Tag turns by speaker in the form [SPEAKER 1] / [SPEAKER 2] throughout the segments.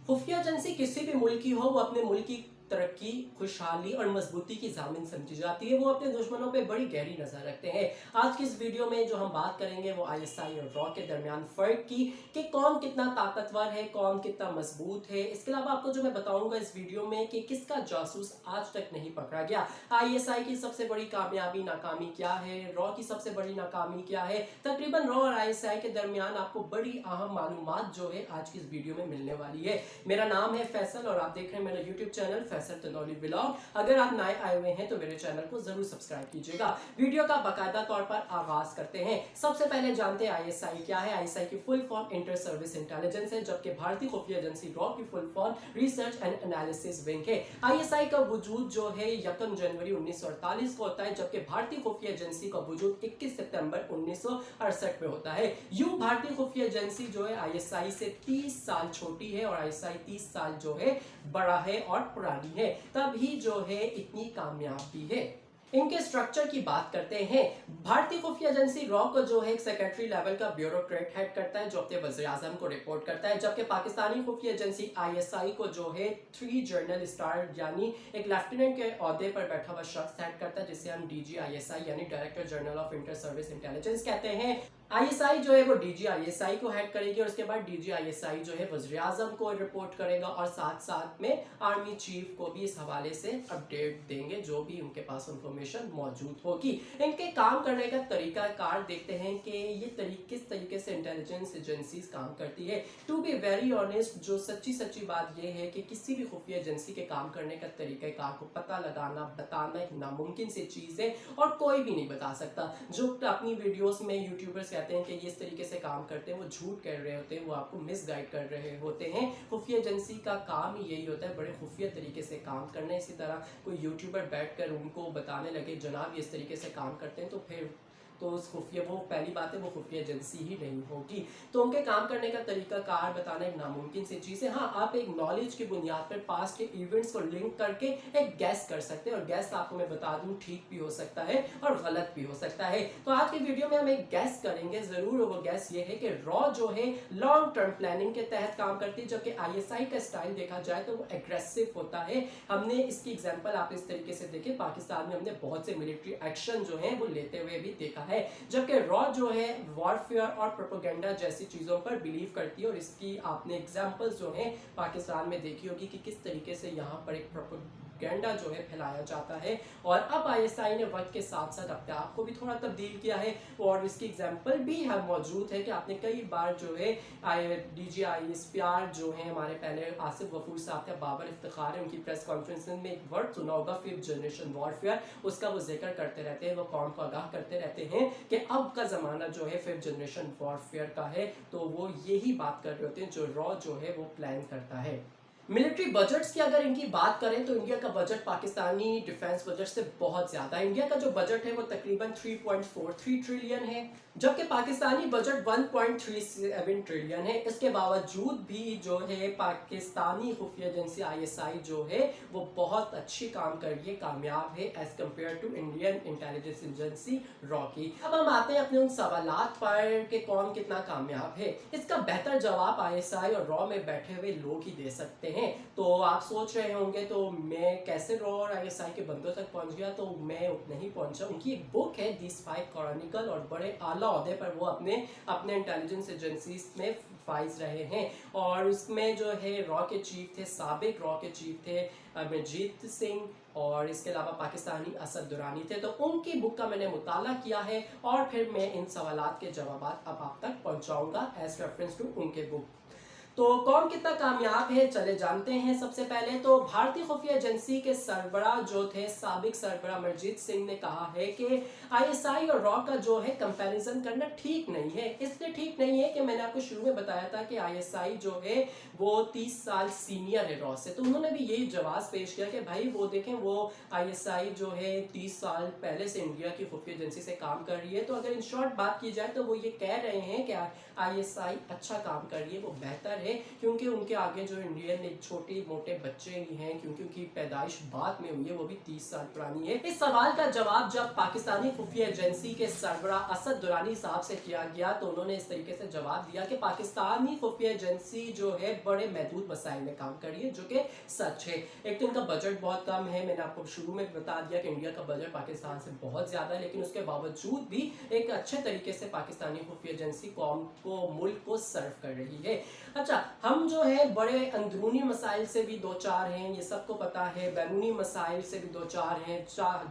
[SPEAKER 1] खुफिया एजेंसी किसी भी मुल्क की हो, वो अपने मुल्क की तरक्की, खुशहाली और मजबूती की जामिन समझी जाती है। वो अपने दुश्मनों पे बड़ी गहरी नजर रखते हैं। आज की इस वीडियो में जो हम बात करेंगे वो आईएसआई और रॉ के दरमियान फर्क की, कि कौन कितना ताकतवर है, कौन कितना मजबूत है। इसके अलावा आपको जो मैं बताऊंगा इस वीडियो में कि किसका जासूस आज तक नहीं पकड़ा गया, आईएसआई की सबसे बड़ी कामयाबी नाकामी क्या है, रॉ की सबसे बड़ी नाकामी क्या है। तकरीबन रॉ और आईएसआई के दरमियान आपको बड़ी अहम मालूमात जो है आज की इस वीडियो में मिलने वाली है। मेरा नाम है फैसल और आप देख रहे हैं मेरा YouTube channel Faisal Tanoli vlog. अगर आप नए आए हुए हैं तो मेरे चैनल को जरूर सब्सक्राइब कीजिएगा। वीडियो का बाकायदा तौर पर आगाज करते हैं। सबसे पहले जानते हैं आईएसआई क्या है। आईएसआई की full form inter service intelligence है, जबकि भारतीय खुफिया एजेंसी रॉ की full form research and analysis wing है। आईएसआई का वजूद जो है 1 जनवरी 1948 को होता है, जबकि भारतीय खुफिया एजेंसी का वजूद 21 सितंबर 1968 में होता है। यूं भारतीय खुफिया एजेंसी जो है आईएसआई से 30 साल छोटी है और आईएसआई 30 साल जो है बड़ा है और पुरानी है, तभी जो है इतनी कामयाबी है। इनके स्ट्रक्चर की बात करते हैं। भारतीय खुफिया एजेंसी रॉ को जो है एक सेक्रेटरी लेवल का ब्यूरोक्रेट हेड करता है, जो अपने वज़ीर आज़म को रिपोर्ट करता है, जबकि पाकिस्तानी खुफिया एजेंसी आईएसआई को जो है 3 जनरल स्टार यानी एक लेफ्टिनेंट के ओहदे पर बैठा हुआ शख्स हेड करता है, जिसे हम डीजी आईएसआई यानी director general of inter service intelligence कहते हैं। आईएसआई जो है वो डीजी आईएसआई को हेड करेगी और उसके बाद डीजी आईएसआई जो है वज़ीर आज़म को रिपोर्ट करेगा और साथ साथ में आर्मी चीफ को भी इस हवाले से अपडेट देंगे जो भी उनके पास इंफॉर्मेशन मौजूद होगी। इनके काम करने का तरीका कार देखते हैं कि ये किस तरीके से इंटेलिजेंस एजेंसीज काम करती है। टू बी वेरी ऑनेस्ट, जो सच्ची बात यह है कि किसी भी खुफिया एजेंसी के काम करने का तरीका कार को पता लगाना, बताना एक नामुमकिन सी चीज है और कोई भी नहीं बता सकता। जो अपनी वीडियोस में यूट्यूबर्स कहते हैं कि ये इस तरीके से काम करते हैं, वो झूठ कह रहे होते हैं, वो आपको मिसगाइड कर रहे होते हैं। खुफिया एजेंसी का काम ही यही होता है, बड़े खुफिया तरीके से काम करना। इसी तरह कोई यूट्यूबर बैठकर उनको बताने लगे जनाब इस तरीके से काम करते हैं, तो फिर तो उस खुफिया, वो पहली बात है वो खुफिया एजेंसी ही नहीं होगी। तो उनके काम करने का तरीका कार बताना एक नामुमकिन सी चीज़ है। हाँ, आप एक नॉलेज की बुनियाद पर पास्ट के इवेंट्स को लिंक करके एक गैस कर सकते हैं, और गैस आपको मैं बता दूं ठीक भी हो सकता है और गलत भी हो सकता है। तो आज की वीडियो में हम एक गैस करेंगे जरूर, और वो गैस ये है कि रॉ जो है लॉन्ग टर्म प्लानिंग के तहत काम करती है, जबकि आईएसआई का स्टाइल देखा जाए तो वो एग्रेसिव होता है। हमने इसकी एग्जाम्पल आप इस तरीके से देखें, पाकिस्तान में हमने बहुत से मिलिट्री एक्शन जो है वो लेते हुए भी देखा है, जबकि रॉ जो है वॉरफेयर और प्रोपेगेंडा जैसी चीजों पर बिलीव करती है। और इसकी आपने एग्जांपल्स जो हैं पाकिस्तान में देखी होगी कि किस तरीके से यहाँ पर एक प्रोपेगेंडा जो है फैलाया जाता है। और अब आईएसआई ने वक्त के साथ साथ अपने आप को भी थोड़ा तब्दील किया है, और इसकी एग्जांपल भी है मौजूद है कि आपने कई बार जो है डीजी आईएसपीआर जो है हमारे पहले आसिफ गफूर साहब थे, बाबर इफ्तिखार है, उनकी प्रेस कॉन्फ्रेंस में एक वर्ड सुना होगा 5th जनरेशन वॉरफेयर, उसका वो जिक्र करते रहते हैं, वो कौम को आगाह करते रहते हैं कि अब का ज़माना जो है 5th जनरेशन वॉरफेयर का है। तो वो यही बात कर रहे होते हैं जो रॉ जो है वो प्लान करता है। मिलिट्री बजट्स की अगर इनकी बात करें तो इंडिया का बजट पाकिस्तानी डिफेंस बजट से बहुत ज़्यादा है। इंडिया का जो बजट है वो तकरीबन 3.43 ट्रिलियन है, जबकि पाकिस्तानी बजट 1.37 ट्रिलियन है। इसके बावजूद भी जो है पाकिस्तानी खुफिया एजेंसी आईएसआई जो है वो बहुत अच्छी काम कर रही है, कामयाब है as compared to Indian intelligence agency रॉ की। अब हम आते हैं अपने उन सवालात पर कि कौन कितना कामयाब है। इसका बेहतर जवाब आईएसआई और रॉ में बैठे हुए लोग ही दे सकते हैं। तो आप सोच रहे होंगे तो मैं कैसे रॉ और आईएसआई के बंदों तक पहुंच गया, तो मैं उतना ही पहुंचा। उनकी एक बुक है दी स्पाई क्रॉनिकल, और बड़े आला ओहदे पर वो अपने इंटेलिजेंस एजेंसीज में फाइज रहे हैं। और उसमें जो है रॉ के चीफ थे, साबिक रॉ के चीफ थे अमरजीत सिंह, और इसके अलावा पाकिस्तानी असद दुरानी थे। तो उनकी बुक का मैंने मुताला किया है और फिर मैं इन सवालात के जवाब अब आप तक पहुंचाऊंगा एज रेफरेंस टू उनके बुक। तो कौन कितना कामयाब है चले जानते हैं। सबसे पहले तो भारतीय खुफिया एजेंसी के सरबराह जो थे, साबिक सरबराह अमरजीत सिंह ने कहा है कि आईएसआई और रॉ का जो है कंपैरिजन करना ठीक नहीं है। इसलिए ठीक नहीं है कि मैंने आपको शुरू में बताया था कि आईएसआई जो है वो 30 साल सीनियर है रॉ से। तो उन्होंने भी यही जवाब पेश किया कि भाई वो देखें, वो आईएसआई जो है 30 साल पहले से इंडिया की खुफिया एजेंसी से काम कर रही है। तो अगर इन शॉर्ट बात की जाए तो वो ये कह रहे हैं कि आईएसआई अच्छा काम कर रही है, वो बेहतर है, क्योंकि उनके आगे जो इंडियन एक छोटे मोटे बच्चे ही हैं, क्योंकि उनकी पैदाइश बाद में हुई है, वो भी 30 साल पुरानी है। इस सवाल का जवाब जब पाकिस्तानी खुफिया एजेंसी के सरबराह असद दुरानी साहब से किया गया तो उन्होंने इस तरीके से जवाब दिया कि पाकिस्तानी खुफिया एजेंसी जो है बड़े महदूद मसाइल में काम कर रही है, जो कि सच है। एक तो इनका बजट बहुत कम है, मैंने आपको शुरू में बता दिया कि इंडिया का बजट पाकिस्तान से बहुत ज़्यादा है, लेकिन उसके बावजूद भी एक अच्छे तरीके से पाकिस्तानी खुफिया एजेंसी कौम को, मुल्क को सर्व कर रही है। अच्छा, हम जो है बड़े अंदरूनी मसाइल से भी दो चार हैं, ये सबको पता है, बैरूनी मसाइल से भी दो चार हैं।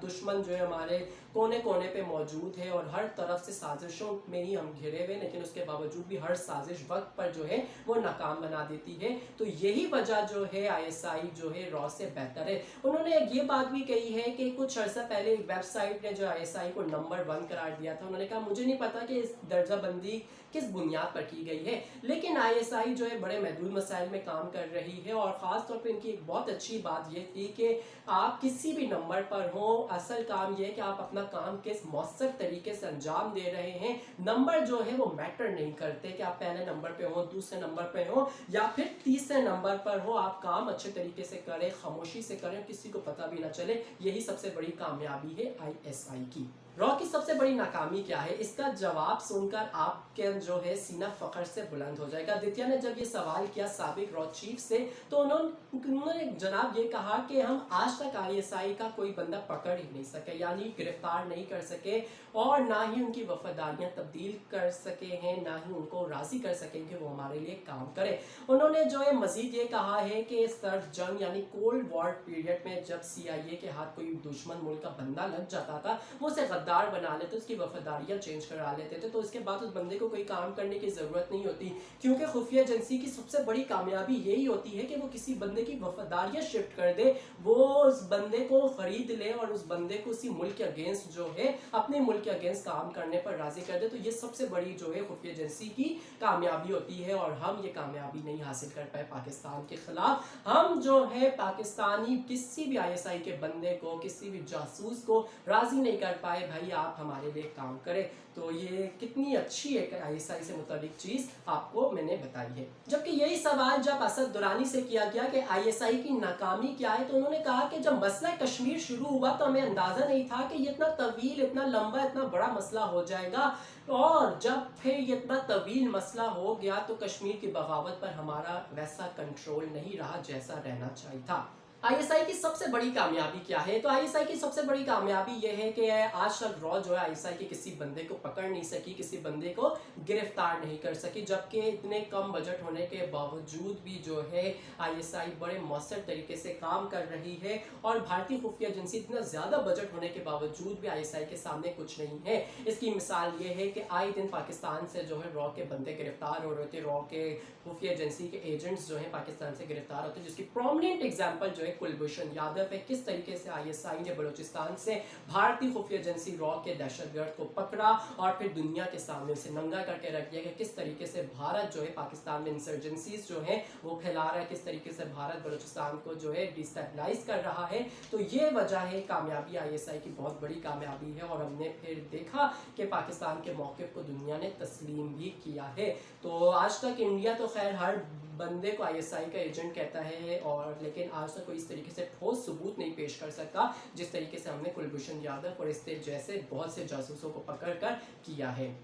[SPEAKER 1] दुश्मन जो है हमारे कोने कोने पे मौजूद है और हर तरफ से साजिशों में ही हम घिरे हुए, लेकिन उसके बावजूद भी हर साजिश वक्त पर जो है वो नाकाम बना देती है। तो यही वजह जो है ISI जो है रॉ से बेहतर है। उन्होंने ये बात भी कही है कि कुछ अर्सा पहले एक वेबसाइट ने जो ISI को नंबर 1 करार दिया था, उन्होंने कहा मुझे नहीं पता कि इस दर्जाबंदी किस बुनियाद पर की गई है, लेकिन ISI जो है बड़े महदूद मसाइल में काम कर रही है। और ख़ास तौर पे इनकी एक बहुत अच्छी बात ये थी कि आप किसी भी नंबर पर हो, असल काम ये है कि आप अपना काम किस मौसर तरीके से अंजाम दे रहे हैं। नंबर जो है वो मैटर नहीं करते कि आप पहले नंबर पे हो, दूसरे नंबर पे हो या फिर तीसरे नंबर पर हो, आप काम अच्छे तरीके से करें, खामोशी से करें, किसी को पता भी ना चले। यही सबसे बड़ी कामयाबी है ISI की। रॉ की सबसे बड़ी नाकामी क्या है, इसका जवाब सुनकर आपके जो है सीना फख्र से बुलंद हो जाएगा। दित्या ने जब ये सवाल किया साबिक रॉ चीफ से, तो उन्होंने जनाब ये कहा कि हम आज तक ISI का कोई बंदा पकड़ ही नहीं सके, यानी गिरफ्तार नहीं कर सके, और ना ही उनकी वफादारियां तब्दील कर सके हैं, ना ही उनको राजी कर सकें कि वो हमारे लिए काम करें। उन्होंने जो है मजीद ये कहा है कि सर्द जंग यानी कोल्ड वॉर पीरियड में जब CIA के हाथ कोई दुश्मन मुल्क का बंदा लग जाता था, वो उसे गद्दार बना लेते, उसकी वफादारियां चेंज करा लेते थे, तो उसके बाद उस बंदे को कोई काम करने की ज़रूरत नहीं होती, क्योंकि खुफिया एजेंसी की सबसे बड़ी कामयाबी यही होती है कि वो किसी बंदे की वफादारियां शिफ्ट कर दे, वो उस बंदे को खरीद ले और उस बंदे को उसी मुल्क के अगेंस्ट जो है अपने मुल्क के अगेंस्ट काम करने पर राजी कर दे। तो ये सबसे बड़ी जो है खुफिया एजेंसी की कामयाबी होती है, और हम ये कामयाबी नहीं हासिल कर पाए पाकिस्तान के खिलाफ। हम जो है पाकिस्तानी किसी भी ISI के बंदे को, किसी भी जासूस को राजी नहीं कर पाए, भाई आप हमारे लिए काम करें। तो ये कितनी अच्छी एक ISI से मुताबिक चीज़ आपको मैंने बताई है। जबकि यही सवाल जब असद दुरानी से किया गया कि ISI की नाकामी क्या है, तो उन्होंने कहा कि जब मसला कश्मीर शुरू हुआ तो हमें अंदाज़ा नहीं था कि ये इतना तवील, इतना लंबा, इतना बड़ा मसला हो जाएगा, और जब फिर ये इतना तवील मसला हो गया तो कश्मीर की बगावत पर हमारा वैसा कंट्रोल नहीं रहा जैसा रहना चाहिए था। ISI की सबसे बड़ी कामयाबी क्या है, तो ISI की सबसे बड़ी कामयाबी यह है कि आज तक रॉ जो है ISI के किसी बंदे को पकड़ नहीं सकी, किसी बंदे को गिरफ्तार नहीं कर सकी, जबकि इतने कम बजट होने के बावजूद भी जो है ISI बड़े मौसर तरीके से काम कर रही है। और भारतीय खुफिया एजेंसी इतना ज़्यादा बजट होने के बावजूद भी ISI के सामने कुछ नहीं है। इसकी मिसाल ये है कि आए दिन पाकिस्तान से जो है रॉ के बंदे गिरफ्तार हो रहे थे, रॉ के खुफिया एजेंसी के एजेंट्स जो हैं पाकिस्तान से गिरफ्तार होते हैं, जिसकी प्रोमिनेंट एग्जाम्पल जो है कुलभूषण यादव है। किस तरीके से ISI ने बलूचिस्तान से भारतीय खुफिया एजेंसी रॉ के दहशतगर्द को पकड़ा और फिर दुनिया के सामने उसे नंगा करके रख दिया कि किस तरीके से भारत जो है पाकिस्तान में इंसर्जेंसीज जो है वो फैला रहा है, किस तरीके से भारत बलूचिस्तान को जो है डिस्टेबलाइज कर रहा है। तो ये वजह है कामयाबी, ISI की बहुत बड़ी कामयाबी है, और हमने फिर देखा कि पाकिस्तान के मौक़िफ़ को दुनिया ने तस्लीम भी किया है। तो आज तक इंडिया तो खैर हर बंदे को ISI का एजेंट कहता है, और लेकिन आज तक कोई इस तरीके से ठोस सबूत नहीं पेश कर सकता जिस तरीके से हमने कुलभूषण यादव और इस जैसे बहुत से जासूसों को पकड़कर किया है।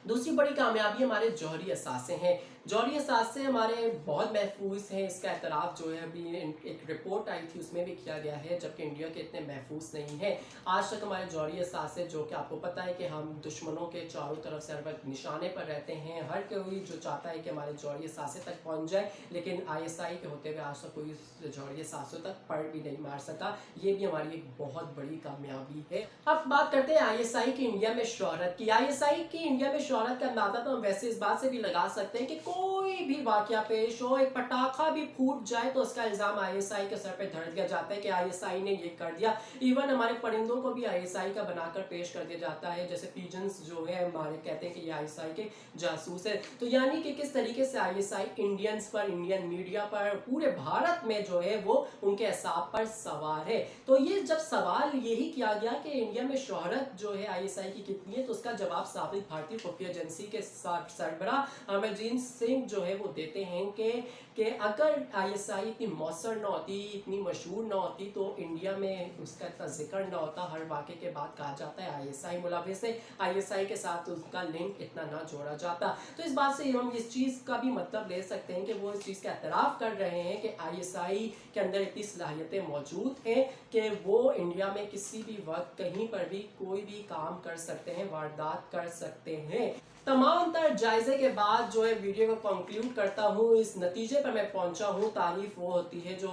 [SPEAKER 1] दूसरी बड़ी कामयाबी हमारे जौहरी असासे हैं। जौहरी असासे हमारे बहुत महफूज हैं, इसका एतराफ़ जो है अभी एक रिपोर्ट आई थी उसमें भी किया गया है, जबकि इंडिया के इतने महफूज नहीं हैं। आज तक हमारे जौहरी असासे, जो कि आपको पता है कि हम दुश्मनों के चारों तरफ से हर वक्त निशाने पर रहते हैं, हर कोई जो चाहता है कि हमारे जौहरी असासे तक पहुँच जाए, लेकिन ISI के होते हुए आज तक कोई जौहरी असासों तक पड़ भी नहीं मार सका। ये भी हमारी एक बहुत बड़ी कामयाबी है। अब बात करते हैं ISI की इंडिया में शोहरत की। ISI की इंडिया में शोहरत का अंदाजा तो हम वैसे इस बात से भी लगा सकते हैं कि कोई भी वाकया पेश हो, एक पटाखा भी फूट जाए तो उसका इल्ज़ाम ISI के सर पे धर दिया जाता है कि ISI ने ये कर दिया। इवन हमारे परिंदों को भी ISI का बनाकर पेश कर दिया जाता है, जैसे पीजन्स जो है हमारे कहते हैं कि ये ISI के जासूस है। तो यानी कि किस तरीके से ISI इंडियंस पर, इंडियन मीडिया पर, पूरे भारत में जो है वो उनके असाब पर सवार है। तो ये जब सवाल यही किया गया कि इंडिया में शोहरत जो है ISI की कितनी है, तो उसका जवाब साबिक भारतीय खुफिया एजेंसी के सरबराह अमरजीत इंस्टिंक्ट जो है वो देते हैं कि अगर आईएसआई इतनी मौसर ना होती, इतनी मशहूर ना होती, तो इंडिया में उसका इतना जिक्र ना होता। हर वाक़े के बाद कहा जाता है आईएसआई मुलविस है, आईएसआई के साथ उसका लिंक इतना ना जोड़ा जाता। तो इस बात से हम इस चीज़ का भी मतलब ले सकते हैं कि वो इस चीज़ का एतराफ़ कर रहे हैं कि आईएसआई के अंदर इतनी सलाहियतें मौजूद हैं कि वो इंडिया में किसी भी वक्त कहीं पर भी कोई भी काम कर सकते हैं, वारदात कर सकते हैं। तमाम तर जायजे के बाद जो है वीडियो को कंक्लूड करता हूँ, इस नतीजे पर मैं पहुंचा हूँ, तारीफ वो होती है जो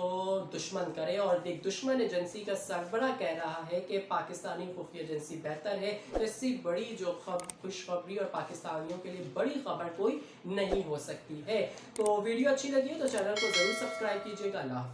[SPEAKER 1] दुश्मन करे। और एक दुश्मन एजेंसी का सरबरा कह रहा है कि पाकिस्तानी खुफिया एजेंसी बेहतर है, तो इससे बड़ी जो खुशखबरी और पाकिस्तानियों के लिए बड़ी खबर कोई नहीं हो सकती है। तो वीडियो अच्छी लगी हो तो चैनल को ज़रूर सब्सक्राइब कीजिएगा। अल्लाह हाफ़िज़।